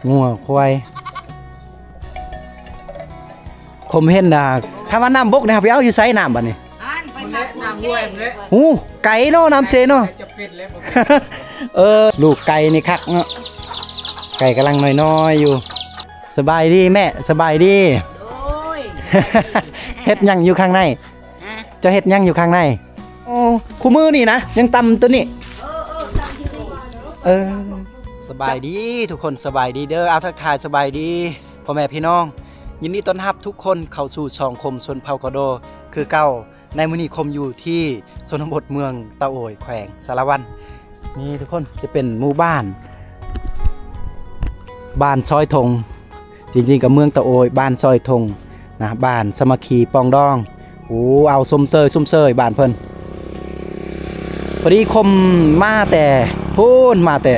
งัวควายผมเห็นถ้าว่าน้ำบกนะครับไปเอาอยู่ไซน้ำบัดนี้น้ำด้วยเลย หูไก่เนาะน้ำเซเนาะ จะปิดเลย ลูกไก่นี่คักเนาะไก่กำลังน้อยๆอยู่สบายดีแม่สบายดีเฮ็ดยังอยู่ข้างในจะเฮ็ดยังอยู่ข้างในโอ้คู่มือนี่นะยังตำตัวนี้สบายดีทุกคนสบายดีเด้อเอาทักทายสบายดีพ่อแม่พี่น้องยินดีต้อนรับทุกคนเข้าสู่ช่องคมชนเผ่ากะโดคือเก่าในมื้อนี้คมอยู่ที่ชนบทเมืองตะโอยแขวงสารวันนี่ทุกคนจะเป็นหมู่บ้านซอยธงจริงๆกับเมืองตะโอยบ้านซอยธงนะบ้านสมัคคีปองดองโอ้เอาส้มเซยบ้านเพิ่นพอดีคมมาแต่พูนมาแต่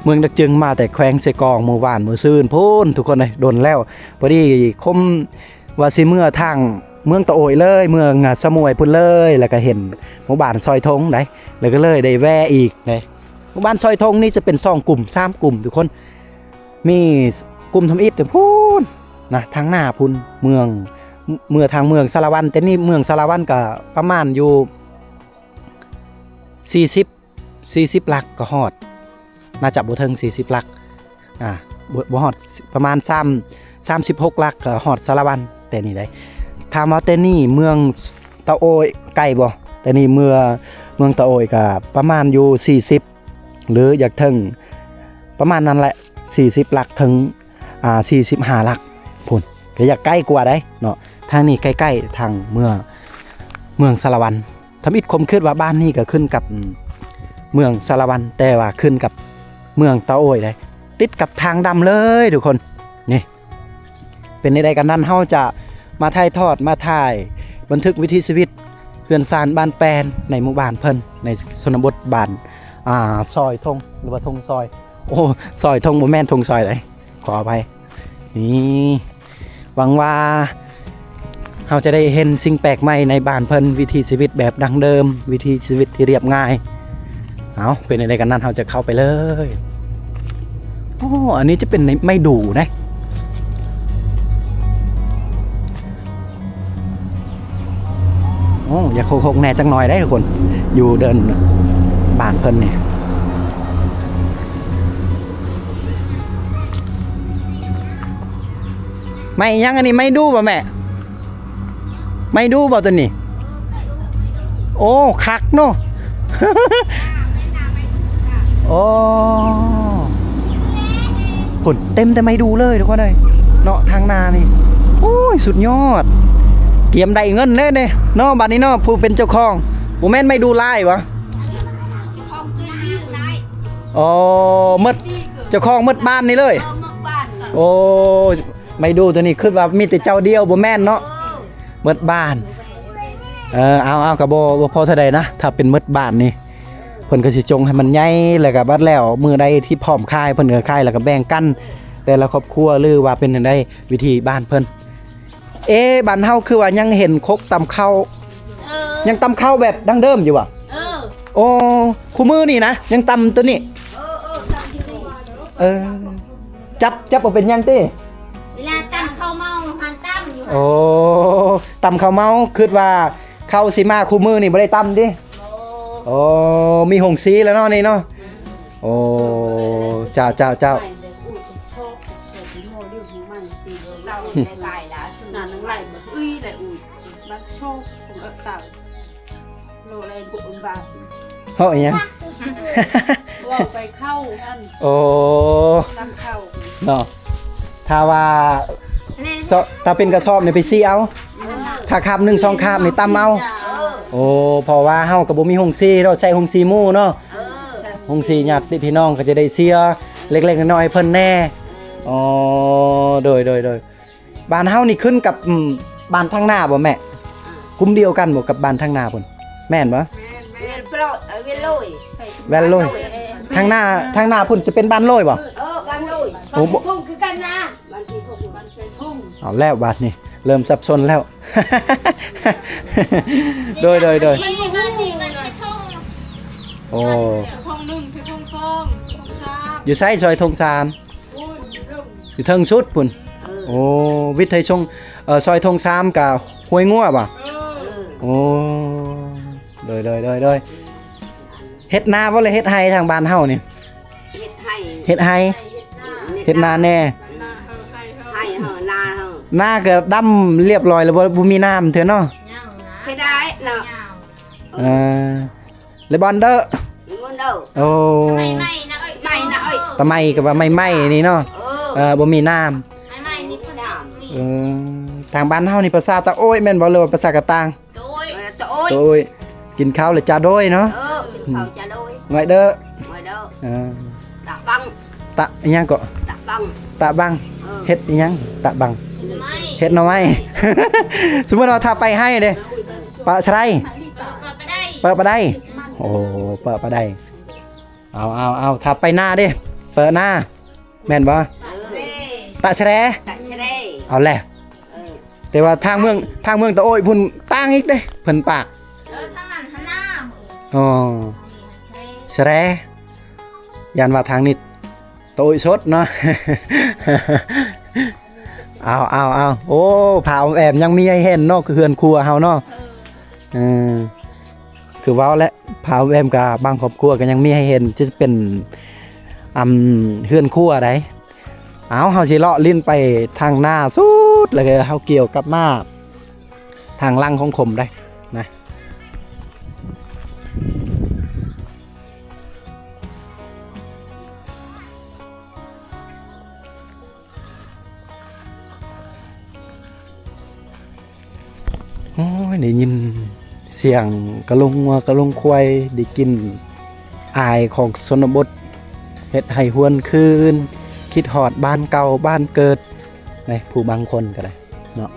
เมืองดักจึงมาแต่แขวงเสกองหมู่บ้านมือซื่นพูนทุกคนเลยโดนแล้วพอดีคมว่าสิเมื่อทางเมืองตะโอยเลยเมืองสมุยพุ่นเลยแล้วก็เห็นหมู่บ้านซอยธงได้แล้วก็เลยได้แวะอีกเลยหมู่บ้านซอยธงนี่จะเป็น2กลุ่ม3กลุ่มทุกคนมีกลุ่มทำอิฐแต่พูนนะทางหน้าพุ่นเมืองทางเมืองสารวันแต่นี่เมืองสารวันก็ประมาณอยู่40หลักก็ฮอดน่าจะบ่ถึง40หลักบ่ฮอดประมาณ36หลักก็ฮอดสารวันแต่นี่ได้ถามว่าแต่นี่เมืองตะโอยไกลบ่แต่นี่เมืองตะโอยก็ประมาณอยู่40หรืออยากถึงประมาณนั้นแหละ40หลักถึง45หลักพุ่นก็อยากใกล้กว่าได้เนาะทางนี้ใกล้ๆทางเมืองสารวันทำอิฐคมคิดว่าบ้านนี้ก็ขึ้นกับเมืองสารวันแต่ว่าขึ้นกับเมืองตะโอยได้ติดกับทางดำเลยทุกคนนี่เป็นในใดกันนั้นเฮาจะมาถ่ายทอดมาถ่ายบันทึกวิถีชีวิตเพื่อนซานบ้านแปนในหมู่บ้านเพิ่นในชนบทบ้านซอยธงหรือว่าธงซอยโอ้ซอยธงบ่แม่นธงซอยเลยขออภัยนี่หวังว่าเราจะได้เห็นสิ่งแปลกใหม่ในบ้านเพิ่นวิถีชีวิตแบบดั้งเดิมวิถีชีวิตที่เรียบง่ายเอาเป็นอะไรกันนั้นเราจะเข้าไปเลยโอ้อันนี้จะเป็นไม่ดูนะโอ้อย่าโคกแน่จังหน่อยได้ทุกคนอยู่เดินบ้านเพิ่นเนี่ยไม่ยังอันนี้ไม่ดูป่ะแม่ไม่ดูป่ะตัวนี้โอ้คักเนาะ โอ้ผลเต็มแต่ไม่ดูเลยทุกคนเลยเนาะทางนานี่โอ้ยสุดยอดเกียมได้เงินเลยเนี่ยเนาะบัดนี้เนาะผู้เป็นเจ้าของผมแม่นไม่ดูไล่วะอ๋อมดเจ้าของมดบ้านนี่เลยโอ้ไม่ดูตัวนี้คือว่ามีแต่เจ้าเดียวบ่แม่นเนาะมดบ้านเอากับบ่พอเท่าใดนะถ้าเป็นมดบ้านนี่เพิ่นก็สิจงให้มันใหญ่แล้วก็บัดแล้วมื้อใดที่พร้อมขายเพิ่นก็ขายแล้วก็แบ่งกันแต่ละครอบครัวหรือว่าเป็นจังได๋วิธีบ้านเพิ่นบ้านเฮาคือว่ายังเห็นคกตำข้าวยังตำข้าวแบบดั้งเดิมอยู่ว่ะโอ้คู่มือนี่นะยังตำตัวนี้จับบ่เป็นยังติเวลาตำข้าวเมาหันตำอยู่ โอ้ตำข้าวเมาคิดว่าข้าวสิมาคู่มือนี่บ่ได้ตำดิโอ้มีหงสีแล้วเนาะนี่เนาะโอ้เจ้านั่นนั่งไหลแบบอุ้ยไหลอุ้ยบักโชคผมเต่าโลอะไรบุญบาป เฮ้ยยัง ว่าไปเข้านั่น โอ้ตั้งเข้าเนาะถ้าว่าถ้าเป็นกระสอบนี่ไปซีเอาถ้าคาบ1 2คาบนี่ตำเอาโอ้เพราะว่าเฮาก็บ่มีหงสีเราใส่หงสีหมู่เนาะหงสีญาติพี่น้องก็จะได้เสียเล็กๆน้อยๆเพิ่นแน่อ๋อโดยบ้านเฮานี่ขึ้นกับบ้านทางหน้าบ่แม่กลุ่มเดียวกันบ่กับบ้านทางหน้าเพิ่นแม่นบ่เวลโลยทางหน้าพุ่นจะเป็นบ้านโลยบ่บ้านโลยโอ้ทุ่งคือกันนะบ้านที่ทุ่งบ้านช่วยทุ่งเอาแล้วบาดนี่เริ่มสับสนแล้ว โดยมันอยู่บ้านที่มันช่วยทุ่งโอ้ช่วยทุ่ง1ช่วยทุ่ง2ทุ่ง3อยู่ไสซอยธงซาน โอ้ อยู่เทิงสุดพุ่น โอ้วิทย์ไทยชงซอยทง3กับห้วยงัวบ่โอ้โดยเฮ็ดนาบ่เลยเฮ็ดไร่ทางบ้านเฮานี่ เฮ็ดให้ เฮ็ดไร่เฮ็ดนาแน่ ให้เฮานาเฮา นาก็ดำเรียบร้อยแล้วบ่มีน้ำเถอะเนาะ เฮ็ดได้เนาะ เออเลยบอนเด้อ มันเด้อ โอ้ ไม่นะเอ้ย ตะไม้ก็ว่าไม้นี่เนาะบ่มีน้ำ ไม่นี่เพิ่นถาม เออทางบ้านเฮานี่ภาษาตะโอ้ยแม่นบ่เลยว่าภาษากะตาง โดยโอ้ย โอ้ยกินข้าวเลยจ้าโดยเนาะ เขาจะโดย ไว้เด้อ มาเด้อ เออ ตะบัง ตะอิหยังก็ ตะบัง ตะบังเฮ็ดอิหยังตะบัง ไม่ เฮ็ดหน่อไม้ สมมุติว่าถ้าไปให้เด้ปะไสเปิดบ่ได้โอ้เปิดบ่ได้เอาถ้าไปหน้าเด้เปิดหน้าแม่นบ่ตะแสร ตะเชเด้ เอาแหละแต่ว่าทางเมืองตะโอ้ยพุ่นต่างอีกเด้เพิ่นปาก ทางนั้นทางหน้า อ๋อแสรยันว่าทางนี้ตะโอ้ยสดเนาะ เอาโอ้ผาแอมยังมีให้เห็นเนาะคือเฮือนครัวเฮาเนาะคือเว้าและผาแอมกับบางครอบครัวก็ยังมีให้เห็นจะเป็นเฮือนครัวไดเอาเฮาสิเลาะลิ้นไปทางหน้าสุดแล้วก็เฮาเกี่ยวกลับมาทางลังของผมได้นะโอ้ยได้ยินเสียงกระลงวัวกระลงควายได้กินอายของชนบทเฮ็ดให้หวนคืนคิดฮอดบ้านเก่าบ้านเกิดในผู้บางคนก็ได้เนาะ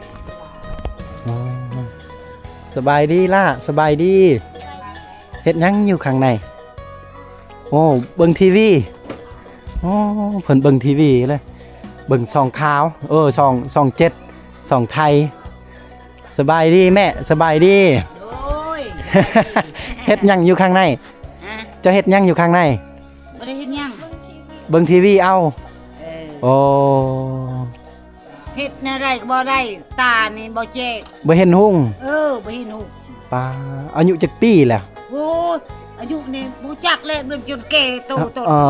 อ๋อสบายดีล่ะสบายดีเฮ็ดหยังอยู่ข้างในโอ้เบิ่งทีวีโอ้เพิ่นเบิ่งทีวีเลยเบิ่งช่องข่าวช่อง7ช่องไทยสบายดีแม่สบายดี โอ้ย เฮ็ดหยังอยู่ข้างในจะเฮ็ดหยังอยู่ข้างใน บ่ได้เฮ็ดหยัง เบิ่งทีวีเอาโอ้ เฮ็ดอะไรก็บ่ได้ตานี่บ่แจ้ง บ่เห็นหุ่ง บ่เห็นหู ป้าอายุจักปีแล้ว โอ้ยอายุนี่บ่จักแล้วจนแก่โต อ๋อ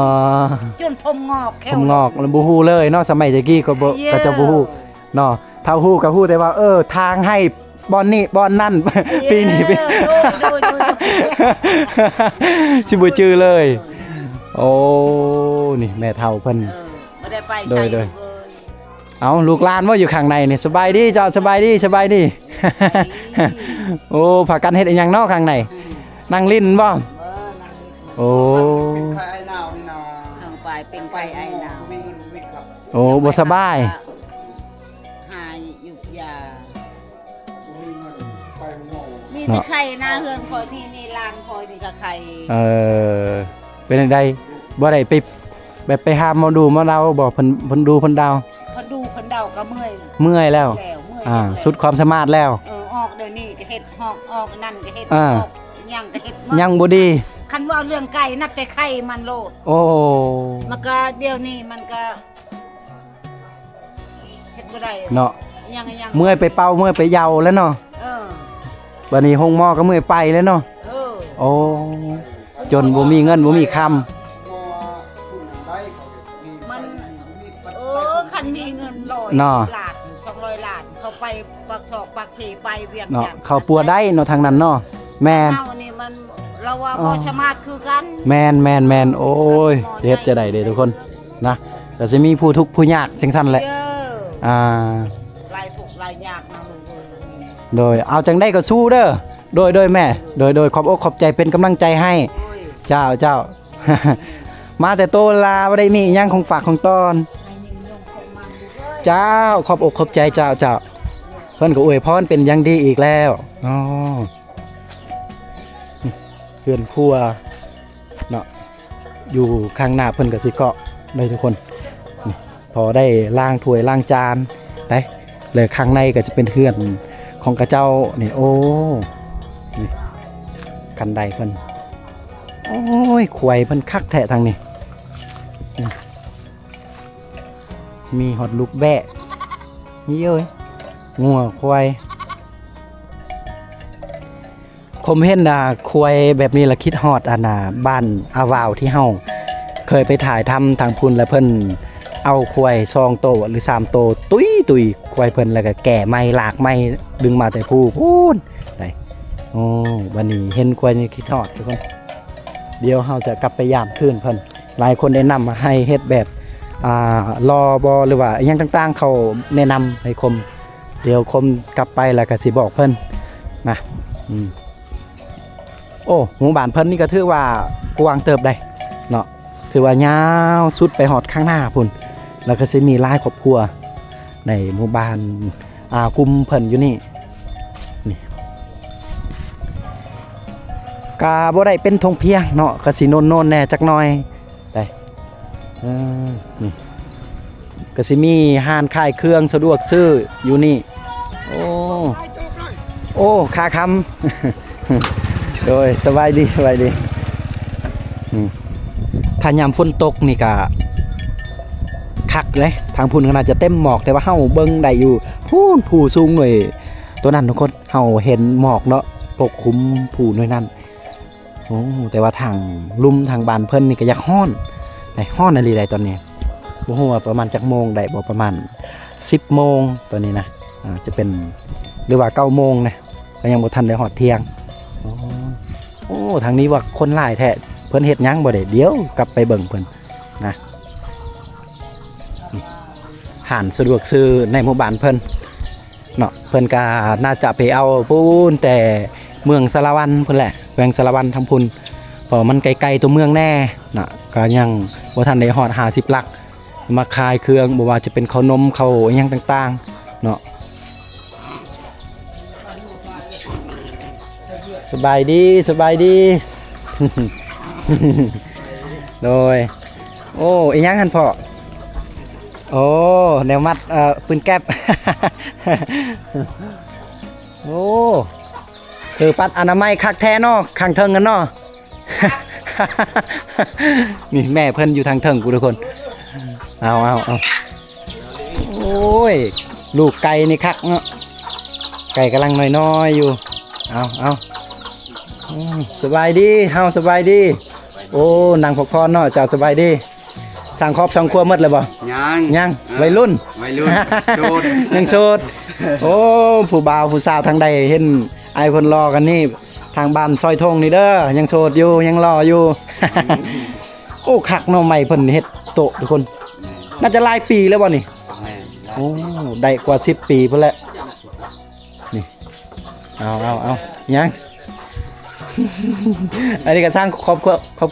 จนผมงอกแค่ ผมงอกแล้วบ่ฮู้เลยเนาะสมัยตะกี้ก็บ่ก็จะบ่ฮู้เนาะถ้าฮู้ก็ฮู้แต่ว่าทางให้บอนนี่บอนนั่น ปีนี้ปี สิบ่จื้อเลย โอ้นี่แม่เฒ่าเพิ่น บ่ได้ไป โด ใส่ ย เลย เอาลูกหลานว่าอยู่ข้างในนี่สบายดีเจ้าสบายดี โอ้พากันเฮ็ดอีหยังเนาะข้างในนั่งลิ้นบ่โอ้ ไข่ไอ้หนาวนี่นะ ทางไปเป็นไฟไอ้หนาว มีเงินวิกครับ โอ้บ่สบาย หายยุกยา มีเงินไปหม้อ มีแต่ไข่หน้าเฮือนคอยนี่ลานคอยนี่ก็ไข่ เป็นจังไดบ่ได้ไปหาหมอดูหมอดาวบ่เพิ่นดูเพิ่นดาว พอดูเพิ่นเดาก็เมื่อย เมื่อยแล้ว เมื่อย สุดความสามารถแล้ว ออกเดี๋ยวนี้ก็เฮ็ดออกนั่นก็เฮ็ด อ่า ออกยังก็เฮ็ด ยังบ่ดี คันว่าเรื่องไก่นับแต่ไข่มันโลด โอ้ มันก็เดี๋ยวนี้มันก็เฮ็ดบ่ได้ เนาะ ยัง เมื่อยไปเป่าเมื่อยไปเหยาแล้วเนาะ เออ บัดนี้ห้องหม้อก็เมื่อยไปแล้วเนาะ เออ โอ้จนบ่มีเงินบ่มีคำ หม้อผู้นั้นได้เขามี มัน มีปัจ เอ จัย อคันมีเงินร้อย เนาะ ล้าน200ล้านเขาไปปักศอกปักสีไปเวียง เนาะ จันทน์ เขาปัวได้เนาะทางนั้นเนาะแม่น เฮานี่มันเราว่าบ่สามารถคือกัน แม่นโอ้ยเฮ็ดจะได้เด้ทุกคนนะก็สิมีผู้ทุกข์ผู้ยากจังซั่นแหละ เด้อ อ่า หลายทุกข์หลายยากนะมึงเอ้ย โดยเอาจังได้ก็สู้เด้อโดยแม่โดยขอบอกขอบใจเป็นกำลังใจให้ โอ้ย เจ้า มาแต่โตลาบ่ได้มีอิหยังของฝากของตอน ให้ยิ่งยงคงมันอยู่เด้อ เจ้าขอบอกขอบใจเจ้าเพิ่นก็อวยพรเป็นอย่างดีอีกแล้วอ๋อเพื่อนครัวเนาะอยู่ข้างหน้าเพิ่นก็สิเกาะได้ทุกคนนี่พอได้ล้างถ้วยล้างจานได้เลยข้างในก็จะเป็นเฮือนของกระเจ้านี่โอ้นี่กันไดเพิ่นโอ้ยขวยเพิ่นคักแท้ทางนี้นี่ มีฮอดลูกแบะมีเอ้ยงัวควายผมเห็นควายแบบนี้ละคิดฮอดบ้านอาวาวที่เฮาเคยไปถ่ายทำทางพุ่นแล้วเพิ่นเอาควาย2โตวหรือ3โตวตุยควายเพิ่นแล้วก็แก่ไม้หลากไม้ดึงมาแต่ผู้พูนได้โอ้วันนี้เห็นควายนี่คิดฮอดทุกคนเดี๋ยวเฮาจะกลับไปยามคืนเพิ่นหลายคนแนะนำมาให้เฮ็ดแบบรอบอหรือว่าอหยังต่างๆเขาแนะนำให้คมเดี๋ยวคมกลับไปแล้วก็สิบอกเพิ่นนะโอ้หมู่บ้านเพิ่นนี่ก็ถือว่ากว้างเติบได้เนาะถือว่ายาวสุดไปฮอดข้างหน้าพุ่นแล้วก็สิมีหลายครอบครัวในหมู่บ้านกลุ่มเพิ่นอยู่นี่กาบ่ได้เป็นทงเพียงเนาะก็สิโน่นๆแน่จักหน่อยได้นี่ก็สิมีห้านขายเครื่องสะดวกซื้ออยู่นี่โอ้ค่าคำ โดยสบายดีถ้ายามฝนตกนี่ก็คักเลยทางพุ่นก็น่าจะเต็มหมอกแต่ว่าเฮาเบิ่งได้อยู่ผู้สูงหน่อยตัวนั้นทุกคนเฮาเห็นหมอกเนาะปกคลุมผู้หน่อยนั้นโอ้แต่ว่าทางลุ่มทางบ้านเพิ่นนี่ก็อยากฮ้อนได้ฮ้อนอะไรได้ตอนนี้บ่ฮู้ว่าประมาณจักโมงได้บ่ประมาณ10โมงตอนนี้นะจะเป็นหรือว่า9โมงนะก็ยังบ่ทันได้ฮอดเที่ยงโอ้ทางนี้ว่าคนหลายแท้เพิ่นเฮ็ดหยังบ่ได้เดี๋ยวกลับไปเบิ่งเพิ่นนะหานสะดวกซื้อในหมู่บ้านเพิ่นเนาะเพิ่นก็น่าจะไปเอาปูนแต่เมืองสารวันเพิ่นแหละแขวงสารวันทางพุ่นเพราะมันไกลๆตัวเมืองแน่น่ะก็ยังบ่ทันได้ฮอด50ลักมาขายเครื่องบ่ว่าจะเป็นข้าวนมข้าวอิหยังต่างๆเนาะสบายดี โดยโอ้อีหยังหั่นพ่อโอ้แนวมัดปืนแก๊ป โอ้คือปัดอนามัยคักแท้เนาะข้างเทิงกันเนาะ นี่แม่เพิ่นอยู่ทางเทิงกูทุกคนเอาโอ้ยลูกไก่นี่คักเนาะไก่กำลังน้อยๆอยู่เอาสบายดีเฮาสบายดีโอ้นางพกพรเนาะเจ้าสบายดีสั่งครอบสั่งครัวหมดเลยบ่ยังวัยรุ่น โสด ยังโสดโอ้ผู้บ่าวผู้สาวทางใดเห็นไอ้คนรอกันนี่ทางบ้านซอยทงนี่เด้อยังโสดอยู่ยังรออยู่ โอ้คักเนาะใหม่เพิ่นเฮ็ดโตะทุกคนน่าจะหลายปีแล้วบ่นี่โอ้ได้กว่า10ปีพุ่นแหละนี่เอายัง อันนี้ก็สร้างครอบ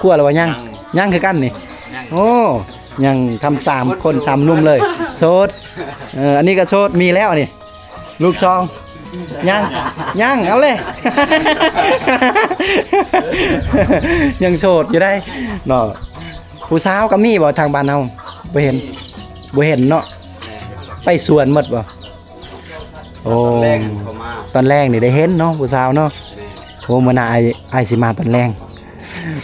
ครัวแล้วว่ายังคือกันนี่โอ้ยังทำ3คน3นุ่มเลยโสดอันนี้ก็โสดมีแล้วนี่ลูก2ยังเอาเลย ยังโสดอยู่ได้เนาะผู้สาวก็มีบ่ทางบ้านเฮาบ่เห็นเนาะไปสวนหมดบ่โอ้ตอนแรกนี่ได้เห็นเนาะผู้สาวเนาะโอ้มื้อหน้าไอ้สิมาตอนแรง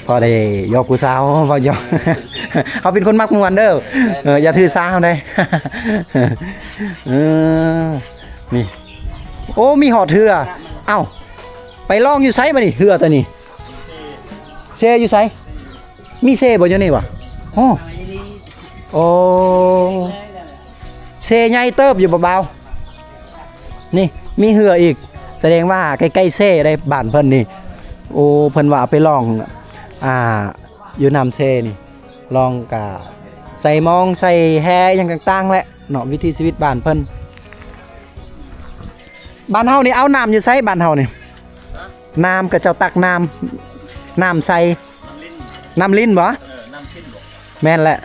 พอได้ยกผู้สาวบ่ยก เขาเป็นคนมักม่วนเด้ออย่าถือสาเขาได้ นี่โอ้มีหอดเหือเอ้าไปลองอยู่ไสมาดิเหือตัวนี้เซอยู่ไสมีเซบ่อยู่นี่วะโอ้เซใหญ่เติบอยู่เบาๆนี่มีเหืออีกแสดงว่าใกล้ๆเซได้บ้านเพิ่นนี่โอ้เพิ่นว่าไปลองอยู่น้ำเซนี่ลองกะใส่มองใส่แฮอย่างต่างๆแหละเนาะวิถีชีวิตบ้านเพิ่นบ้านเฮานี่เอาน้ำอยู่ไสบ้านเฮานี่น้ำกับเจ้าตักน้ำใส่น้ำลิ้นบ่แม่นแหละ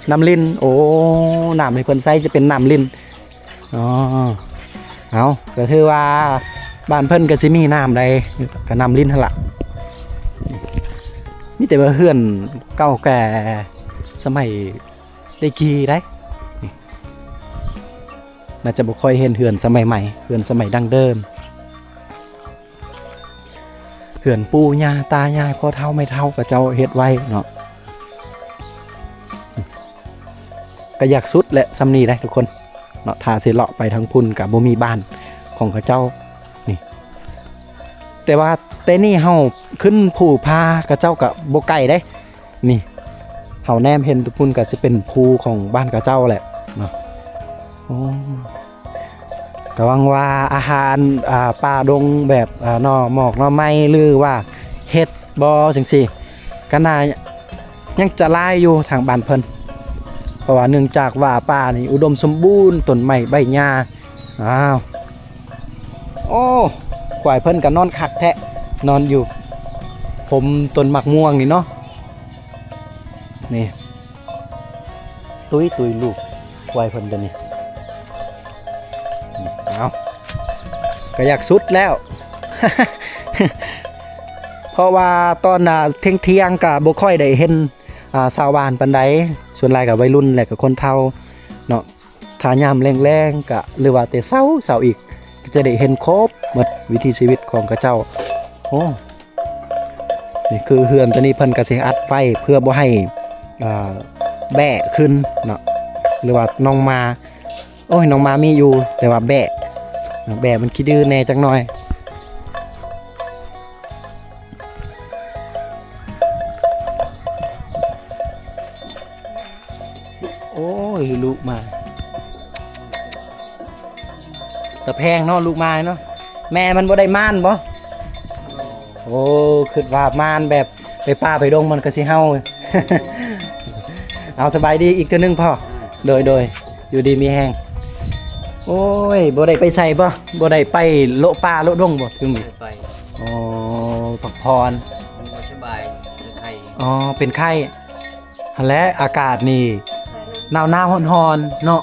น้ำลิ้นโอ้น้ำให้เพิ่นใส่จะเป็นน้ำลิ้นอ๋อเอาก็คือว่าบ้านเพิ่นก็สิมีน้ำใดก็น้ำลิ้นหั่นล่ะมีแต่ว่าเฮือนเก่าแก่สมัยได้กี่ได้น่าจะบ่ค่อยเห็นเฮือนสมัยใหม่เฮือนสมัยดั้งเดิมเฮือนปู่ย่าตายายพ่อเฒ่าไม่เฒ่าก็เจ้าเฮ็ดไว้เนาะ ก็อยากสุดแหละซำนี้ได้ทุกคนเนาะถ้าสิเลาะไปทางพุ่นก็บ่มีบ้านของเขาเจ้านี่แต่ว่าแต่นี่เฮาขึ้นภูพาเขาเจ้าก็บ่ไกลเด้นี่เฮาแนมเห็นทุกพุ่นก็สิเป็นภูของบ้านเขาเจ้าแหละเนาะโอ้ก็หวังว่าอาหารป่าดงแบบหน่อหมอกหน่อไม้หรือว่าเฮ็ดบ่จังซี่ก็น่ายังจะหลายอยู่ทางบ้านเพิ่นเพราะว่าเนื่องจากว่าป่านี่อุดมสมบูรณ์ต้นไม้ใบหญ้าอ้าวโอ้ควายเพิ่นก็นอนคักแท้นอนอยู่ผมต้นมักม่วงนี่เนาะนี่ตุยลูกควายเพิ่นเดี๋ยวนี้เอาก็อยากสุดแล้ว เพราะว่าตอนเที่ยงก็บ่ค่อยได้เห็นชาวบ้านปานใดส่วนหลายก็วัยรุ่นแหละก็คนเฒ่าเนาะถ้ายามแรงๆก็หรือว่าแต่เช้าอีกก็จะได้เห็นครบหมดวิถีชีวิตของเขาเจ้าโอ้นี่คือเฮือนตัวนี้เพิ่นก็สิอัดไว้เพื่อบ่ให้แบะขึ้นเนาะหรือว่าน้องมาโอ้ยน้องมามีอยู่แต่ว่าแบะมันขี้ดื้อแน่จักหน่อยโอ้ยลูกมาแต่แพงเนาะลูกไม้เนาะแม่มันบ่ได้ม่านบ่โอ้คิดว่าม่านแบบไปป่าไปดงมันก็สิเฮา เอาสบายดีอีกตัวนึงพ่อโดยอยู่ดีมีแฮงโอ้ยบ่ได้ไปใส่บ่ได้ไปโลป่าโลดงบ่คือมี ไป อ๋อพักพร มันก็สบายเป็นไข้ อ๋อเป็นไข้หั่นแหละอากาศนี่หนาวร้อนๆเนาะ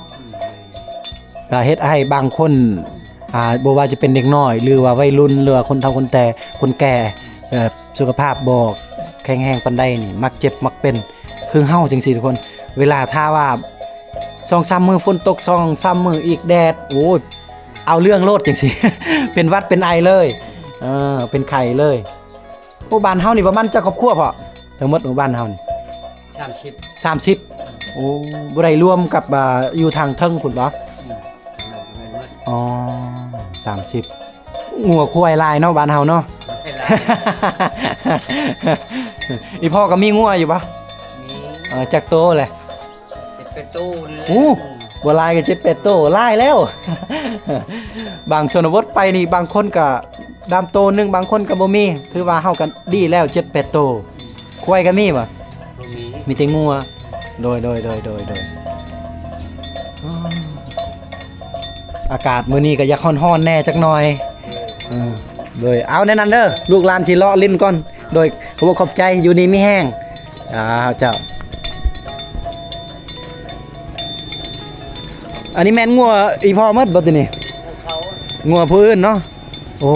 ก็เฮ็ดให้บางคนบ่ว่าจะเป็นเด็กน้อยหรือว่าวัยรุ่นหรือว่าคนเฒ่าคนแก่สุขภาพบ่แข็งแรงปานใดนี่มักเจ็บมักเป็นคือเฮาจังซี่ทุกคนเวลาถ้าว่า2-3 มื้อฝนตก2-3 มื้ออีกแดดโอ้ยเอาเรื่องโลดจังซี่ เป็นหวัดเป็นไอเลยเป็นไข้เลยหมู่บ้านเฮานี่ประมาณจักครอบครัวพอทั้งหมดหมู่บ้านเฮานี่ 30โอ้บ่ได้รวมกับอยู่ทางเทิงพุ่นบ่อ๋อ30งัวควายลายเนาะบ้านเฮาเนาะ อีพ่อก็มีงัวอยู่ปะ มี จักโตแหละ จะเป็นตู้ โอ้บัวลายกับ7-8โตลายแล้ว บางชนบทไปนี่บางคนก็ดามโตนึงบางคนก็บ่มีถือว่าเฮากันดีแล้ว7-8โตควายก็มีบ่ บ่มี มีแต่งัวโดยอากาศมื้อนี้ก็อยากร้อนๆแน่จักหน่อยโดยเอาแน่นั้นเด้อลูกหลานสิเลาะลิ้นก่อนโดยขอบใจอยู่นี่มีแห้งเจ้าอันนี้แม่นงัวอีพ่อหมดบ่ตินี่ เขา งัวผู้อื่นเนาะโอ้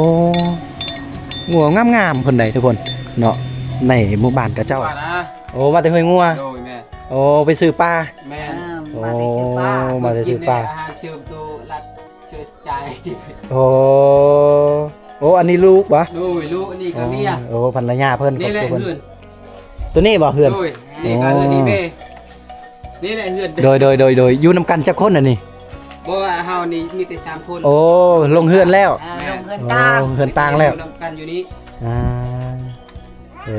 งัวงามๆเพิ่นใดทุกคนเนาะในหมู่บ้านกะเจ้า ว่านะ โอ้ว่าแต่ห้วยงัว โดยแม่ โอ้ไปซื้อปลา แม่ โอ้ มาได้ชื่อป้า มาแต่ซื้อปลา อาหารเชื่อมตัวรัดเชื่อใจ โอ้อันนี้ลูกบ่ โดยลูกอันนี้ก็เมีย โอ้ภรรยาเพิ่น นี่แหละ เพิ่น เฮือน ตัวนี้บ่เฮือน โดยนี่ก็เฮือนนี่แม่นี่แหละเฮือน โดยอยู่นำกันจักคนอันนี้ บ่ว่าเฮานี่มีแต่3คน โอ้ลงเฮือนแล้ว ลงเงิน โอ้ ตาม เฮือนต่างแล้ว นำกันอยู่นี่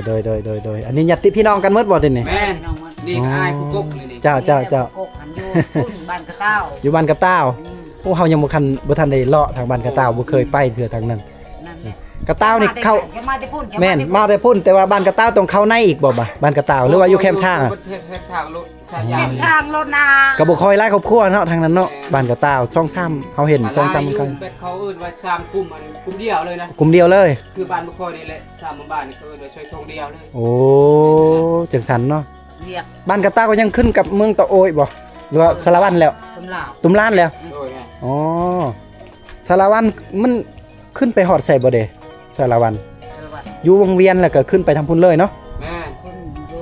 โดยอันนี้ญาติพี่น้องกันหมดบ่ตินี่ แม่นนี่ก็อายผู้กกเลยนี่ เจ้า กกหันอยู่พุ่นบ้านกระเต้า อยู่บ้านกระต้าวโอ้เฮายังบ่ทันได้เลาะทางบ้านกระต้าวบ่เคยไปเทื่อทางนั้น นั่นแหละ กระต้าวนี่เข้า จะมาแต่พุ่นจะ แม่นมาแต่พุ่นแต่ว่าบ้านกระต้าวต้องเข้าในอีกบ่บ้านกระต้าวหรือว่าอยู่แคมป์ทางอะ แคมป์ทางรถทาง เก็ ยาว บทางรถนา ก็บ่ค่อยหลายครอบครัวเนาะทางนั้นเนาะบ้านกระต้าว2-3เฮาเห็น2-3กัน เป็ดเขาเอิ้นว่า3กลุ่มอันกลุ่มเดียวเลยนะ กลุ่มเดียวเลย คือบ้านบ่ค่อยนี่แหละ3หมู่บ้านนี่เขาเอิ้นว่าช่วยทงเดียวเลย โอ้จังสันเนาะ เรียก บ้านกระต้าวก็ยังขึ้นกับเมืองตะโอยบ่หรือว่าสารวัตรแล้ว ตำลาว ตุ้มล้านแล้ว โดยไง อ๋อสารวัตรมันขึ้นไปฮอดใส่บ่เด้สารวัตร สวัสดิ์ อยู่วงเวียนแล้วก็ขึ้นไปทางพุ่นเลยเนาะ แม่น คุณดู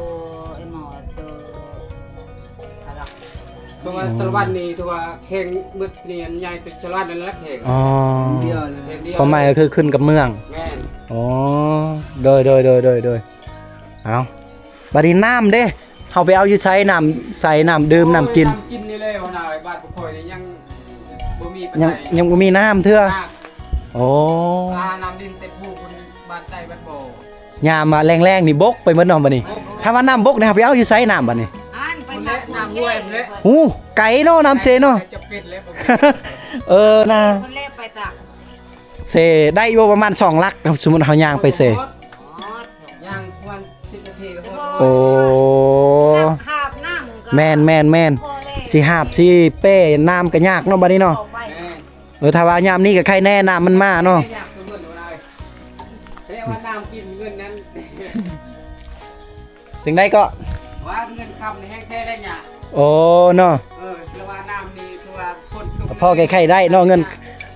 ไอ้หมอตัวทะลัก ตัวสารวัตรนี่ตัวแข่งมืดนี่อันใหญ่เป็นสารวัตรนั่นแหละแข่ง อ๋อ เดียวเลยแข่งเดียว ความหมายก็คือขึ้นกับเมือง แม่น อ๋อโดยเอาบัดนี้น้ำเด้เฮาไปเอาอยู่ใช้น้ำใส่น้ำดื่มน้ำกิน กินนี่ บ้านบ่ค่อยนี่ยังบ่มีปาน ยัง ใด ยังบ่มีน้ำเทื่อ น้ โอ้ ำปลาน้ำดินเต็มบูคนบ้านใต้บ้านบ่ ยามมาแรงๆนี่บกไปหมดเนาะบัดนี้ถ้าว่าน้ำบกนี่ครับไปเอาอยู่ไสน้ำบัดนี้ อ่านไป คน นั เละ ก น้ำห้วยคนเละ หูไก่เนาะน้ำเซเนาะ จะเป็นแล้วบ่ เออนะ คนเล่ไปตัก เซได้อยู่ประมาณ2ลักสมมุติเฮาย่างไปเซ อ๋อ ย่างวัน10นาทีก็พอ โอ้ หาบน้ำก็ แม่น พอเลย สิหาบสิเป้น้ำก็ยากเนาะบัดนี้เนาะ ออกไป แม่ ถ้าว่ายามนี้ก็ใครแน่น้ำมันมาเนาะ อยากตัวเงินบ่ได้เรียกว่าน้ำกินเงินนั้น ถึงได้ก็ ว่าเงินคำในแห้งแท้แล้วเนี่ย โอ้เนาะ คือว่าน้ำนี่คือว่าคน พ่อใครๆได้เนาะเงิน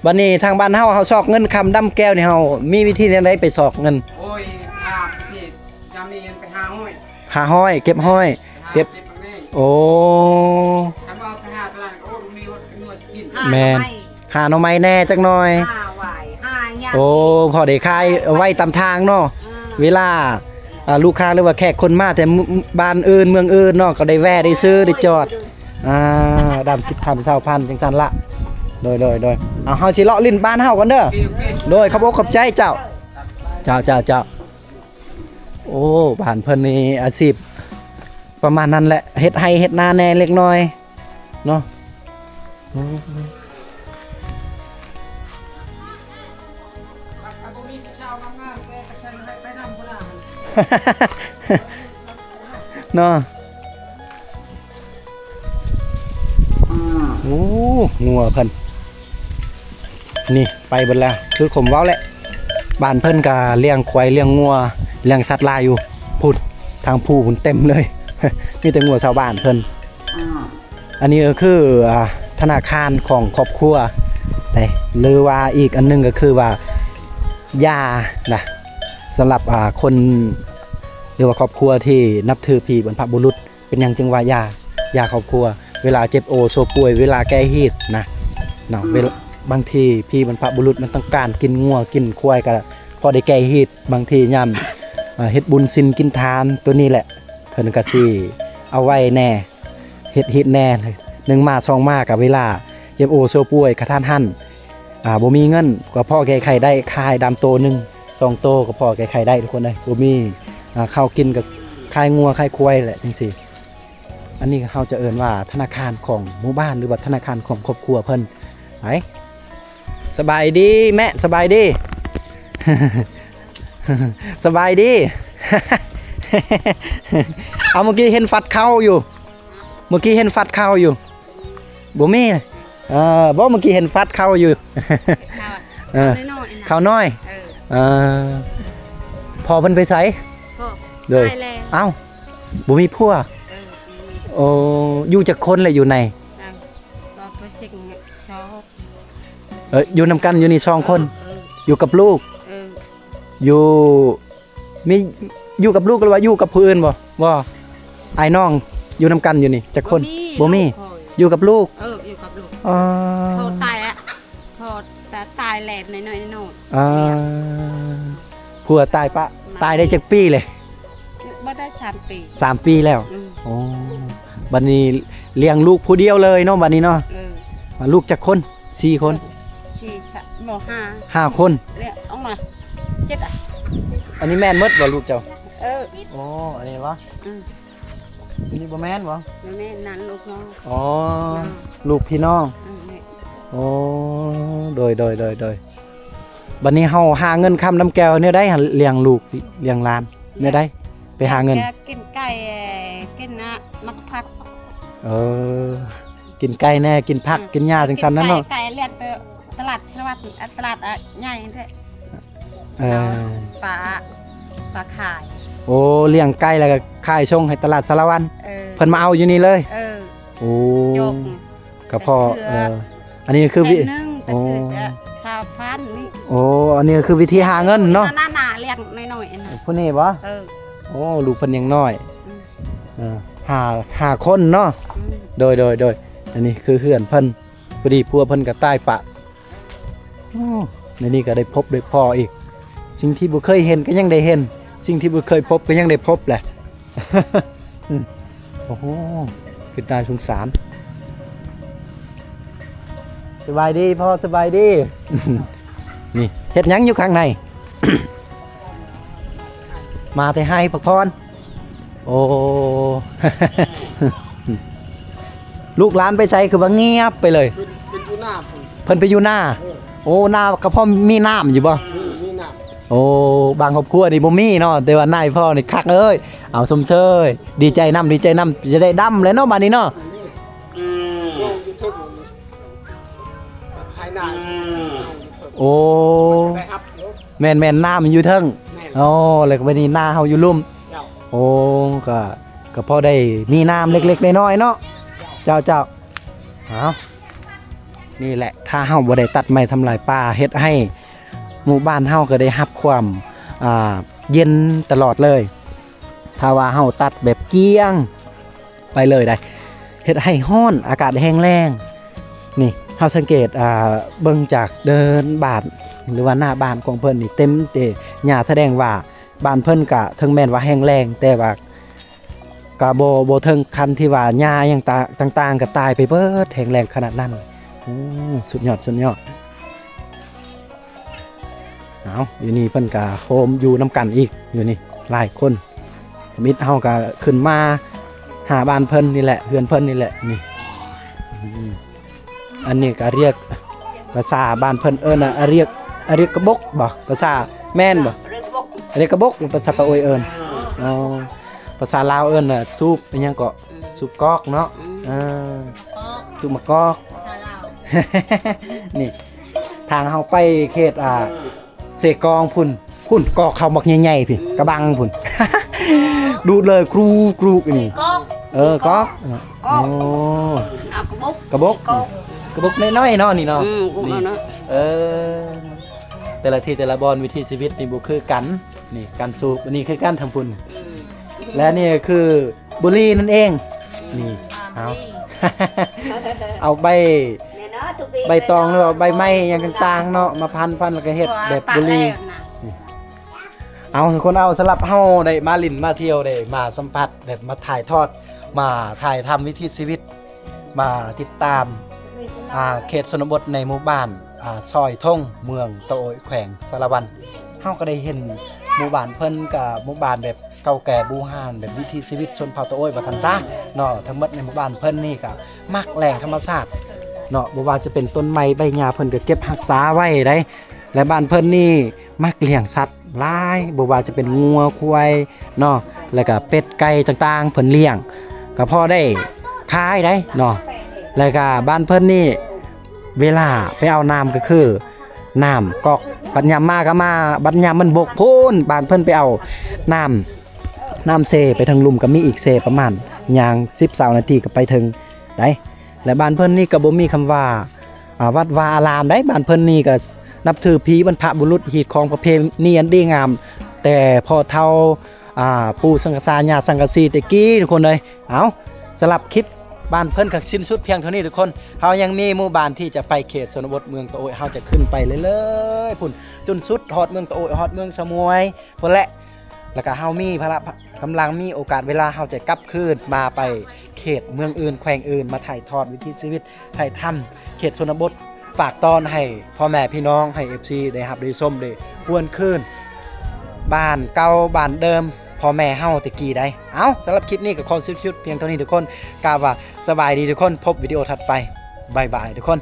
บัดนี้ทางบ้านเฮาซอกเงินคำดำแก้วนี่เฮามีวิธีใดไปซอกเงิน โอ้ยน้ำที่ยามนี้ยังไปหาห้อย หาห้อยเก็บห้อย เก็บ บางแน่ โอ้ ทำเอาไปหาตลาดโอ้มีคนกินหนวดกิน หา แม่น ไม่ หาหน่อไม้แน่จักหน่อย หาไหวหาหยัง โอ้พอได้ขายเอาไว้ตามทางเนาะ อ่า เวลาลูกค้าหรือว่าแขกคนมาแต่บ้านอื่นเมืองอื่นเนาะก็ได้แวะได้ซื้อได้จอดดำ10,000 20,000จังซั่นละโดยเอาเฮาสิเลาะลิ้นบ้านเฮาก่อนเด้อ โอเค โดยขอบอกขอบใจเจ้าโอ้บ้านเพิ่นนี่อาชีพประมาณนั้นแหละเฮ็ดไร่เฮ็ดนาแน่เล็กน้อยเนาะ ถ้าบ่มีเจ้างามๆแกก็ฉันให้ไปนำพุ่นน่ะ เนาะโอ้งัวเพิ่นนี่ไปเบิดแล้วคือผมเว้าแหละบ้านเพิ่นก็เลี้ยงควายเลี้ยงงัวเลี้ยงสัตว์ลายอยู่พุ่นทางผู้พุ่นเต็มเลย มีแต่งัวชาวบ้านเพิ่นอันนี้ก็คือธนาคารของครอบครัวได้หรือว่าอีกอันหนึงก็คือว่ายานะสำหรับคนหรือว่าครอบครัวที่นับถือพี่บรรพบุรุษเป็นหยังจึงว่ายาครอบครัวเวลาเจ็บโอโซป่วยเวลาแก้ฮีดนะเนาะบางทีพี่บรรพบุรุษมันต้องการกินงัวกินควายก็พอได้แก้ฮีดบางทีย่ำเฮ็ดบุญศีลกินทานตัวนี้แหละเพิ่นก็สิเอาไว้แน่เฮ็ดฮีดแน่1มา2มากับเวลาเจ็บโอโซป่วยกระทันหันบ่มีเงินก็พอแก้ไขได้คายดำโตนึง2โตก็พอแก้ไขได้ทุกคนเลยบ่มีข้าวกินกับคายงัวคายควายแหละจังซี่อันนี้เขาจะเอิ้นว่าธนาคารของหมู่บ้านหรือว่าธนาคารของครอบครัวเพิ่นไปสบายดีแม่สบายดี สบายดี เอาเมื่อกี้เห็นฟัดเข้าอยู่บ่มีบ่เมื่อกี้เห็นฟัดเข้าอยู่ เออ น้อยๆนะ ข้าวน้อย เออ พอเพิ่นไปไส พ่อ เลย ไปแล้ว เอ้าบ่มีผัว เออ โอ้อยู่จักคนเลยอยู่ใน เอาก็ไปสิ่งชอบ อยู่นำกันอยู่นี่2คน เออ อยู่กับลูก เออ อยู่มีอยู่กับลูกหรือว่าอยู่กับผู้อื่นบ่ไอ้น้องอยู่นำกันอยู่นี่จักคนบ่มี ลูกคอย อยู่กับลูก เอออยู่กับลูก อ๋อ โทษตายอะโทษแต่ตายแหลมน้อยๆ ผัวตายปะตายได้จักปีเลย บ่ได้3 ปี 3 ปีแล้ว อืม โอ้บัดนี้เลี้ยงลูกผู้เดียวเลยเนาะบัดนี้เนาะ เออ ลูกจักคน4 คน ชีชะบ่5 5คน เรียกออกมา7อ่ะ อันนี้แม่นหมดบ่ลูกเจ้า เออ โอ้อันนี้วะ อืม อันนี้บ่แม่นบ่ แม่นั่นลูกน้อง อ๋อลูกพี่น้อง อืมนี่ โอ้โดยบัดนี้เฮาหาเงินคำน้ำแก้วเนี่ยได้หันเลี้ยงลูกเลี้ยงหลานเนี่ยได้ไปหาเงิน แกกินไก่กินนะมักผัก เออกินไก่แน่กินผักกินหญ้าจังซั่นนั่นเนาะ ไก่เลี้ยงตลาดชลวัฒน์ตลาดใหญ่เด้ เออ ปลาขาย โอ้เลี้ยงไก่แล้วก็ขายส่งให้ตลาดสารวัน เออ เพิ่นมาเอาอยู่นี่เลย เออ โอ้ จก ก็พออันนี้คือ เส้นหนึงแต่คือ โอ้ จะชาวพันธุ์นี่ โอ้อันนี้คือวิธีหาเงินเนาะ หน้าเลี้ยงน้อยๆนะ ผู้นี้บ่ เออ โอ้ลูกเพิ่นยังน้อย อืม หาคนเนาะ อืม โดยอันนี้คือเฮือนเพิ่นพอดีพัวเพิ่นก็ใต้ปะโอ้ในนี้ก็ได้พบได้พออีก สิ่งที่บ่เคยเห็นก็ยังได้เห็น สิ่งที่บ่เคยพบก็ยังได้พบแหละ โอ้โหคือน่าสงสาร สบายดีพ่อสบายดี นี่เฮ็ดหยังอยู่ข้างใน มาแต่ให้พักพรโอ้ ลูกหลานไปใส่คือว่าเงียบไปเลย เป็นอยู่หน้าผม เพิ่นไปอยู่หน้า โอ้หน้าก็พ่อมีน้ำอยู่บ่ มีหน้า โอ้บางครอบครัวนี่บ่มีเนาะแต่ว่านายพ่อนี่คักเอ้ยเอาสมเชยดีใจน้ำดีใจน้ำจะได้ดำเลยเนาะบัดนี้เนาะ โอ้ยูทูบภายหน้า โอ้ ไปอัพเนาะ แม่นๆหน้ามันอยู่เทิง แม่น โอ้แล้วก็บัดนี้หน้าเฮาอยู่ลุ่ม เจ้า โอ้ก็พอได้มีน้ำเล็กๆน้อยๆเนาะเจ้าเอานี่แหละถ้าเฮาบ่ได้ตัดไม้ทำลายป่าเฮ็ดให้หมู่บ้านเฮาก็ได้รับความเย็นตลอดเลย ถ้าว่าเฮาตัดแบบเกี้ยงไปเลยได้เฮ็ดให้ร้อนอากาศแห้งแล้งนี่เฮาสังเกตเบิ่งจากเดินบ้านหรือว่าหน้าบ้านของเพิ่นนี่เต็มแต่หญ้าแสดงว่าบ้านเพิ่นก็ถึงแม้นว่าแห้งแล้งแต่ว่าก็บ่ถึงขั้นที่ว่าหญ้าหยังต่างๆก็ตายไปเบิดแห้งแล้งขนาดนั้นโอ้สุดยอดเอาอยู่นี่เพิ่นก็โฮมอยู่นํกันอีกอยู่นี่หลายคนมิตรเฮาก็ขึ้นมาหาบ้านเพิ่นนี่แหละเฮือนเพิ่นนี่แหละนี่อันนี้ก็เรียกภาษาบ้านเพิ่นน่ะเรียกกระบกบ่ภาษาแม่นบ่ เรื่องบก เรียกกระบกภาษาปะโอยอ๋อภาษาลาวน่ะซูปเป็นหยังก็ซูปกอกเนาะซูปมะกอก ชาลาว นี่ทางเฮาไปเขตเสกองพุ่นกอกเขาบักใหญ่ๆพี่กระบังพุ่น ดูดเลยครูนี่ กอก กอกโอ้ เอากระบก กระบก กอก กระบกน้อยๆเนาะนี่เนาะ กู นี่ เนาะ แต่ละที่แต่ละบอนวิถีชีวิตนี่บ่คือกันนี่การสูบอันนี้คือการทำพุ่นและนี่คือบุหรี่นั่นเองนี่เอา เอาใบ เนี่ยเนาะตุกี ใบตองหรือว่าใบไม้หยังต่างๆเนาะมาพันแล้วก็เฮ็ดแบบบุหรี่เอาทุกคนเอาสำหรับเฮาได้มาลิ้นมาเที่ยวได้มาสัมผัสได้มาถ่ายทอดมาถ่ายทำวิถีชีวิตมาติดตามเขตชนบทในหมู่บ้านซอยทงเมืองตะโอยแขวงสารวันเฮาก็ได้เห็นหมู่บ้านเพิ่นกับหมู่บ้านแบบเก่าแก่บูฮานแบบวิถีชีวิตชนเผ่าตะโอยว่าซั่นซะเนาะทั้งหมดในหมู่บ้านเพิ่นนี่ก็มักแหล่งธรรมชาติเนาะบ่ว่าจะเป็นต้นไม้ใบหญ้าเพิ่นก็เก็บรักษาไว้ได้และบ้านเพิ่นนี่มักเลี้ยงสัตว์หลายบ่ว่าจะเป็นงัวควายเนาะแล้วก็เป็ดไก่ต่างๆเพิ่นเลี้ยงก็พอได้ขายได้เนาะแล้วก็บ้านเพิ่นนี่เวลาไปเอาน้ำก็คือน้ำกอกบัดยามมาก็มาบัดยามมันบกพูนบ้านเพิ่นไปเอาน้ำเซไปทางลุ่มก็มีอีกเซประมาณย่าง10-20นาทีก็ไปถึงได้และบ้านเพิ่นนี่ก็บ่มีคำว่าวัดวาอารามได้บ้านเพิ่นนี่ก็นับถือผีบรรพบุรุษหีดของประเพณีอันดีงามแต่พอเท่าปู่สังกษาญาสังกสีตะกี้ทุกคนเลยเอาสลับคลิปบ้านเพิ่นก็สิ้นสุดเพียงเท่านี้ทุกคนเฮายังมีหมู่บ้านที่จะไปเขตชนบทเมืองตะโอยเฮาจะขึ้นไปเลยพุ่นจนสุดฮอดเมืองตะโอยฮอดเมืองสมวยพุ่นแหละแล้วก็เฮามีพละกำลังมีโอกาสเวลาเฮาจะกลับคืนมาไปเขตเมืองอื่นแขวงอื่นมาถ่ายทอดวิถีชีวิตถ่ายทำเขตชนบทฝากตอนให้พ่อแม่พี่น้องให้ FC ได้รับได้ชมได้ควนคืนบ้านเก่าบ้านเดิมพ่อแม่เฮาตะกี้ได้เอาสำหรับคลิปนี้ก็ขอสิ้นสุดเพียงเท่านี้ทุกคนกล่าวว่าสบายดีทุกคนพบวิดีโอถัดไปบ๊ายบายทุกคน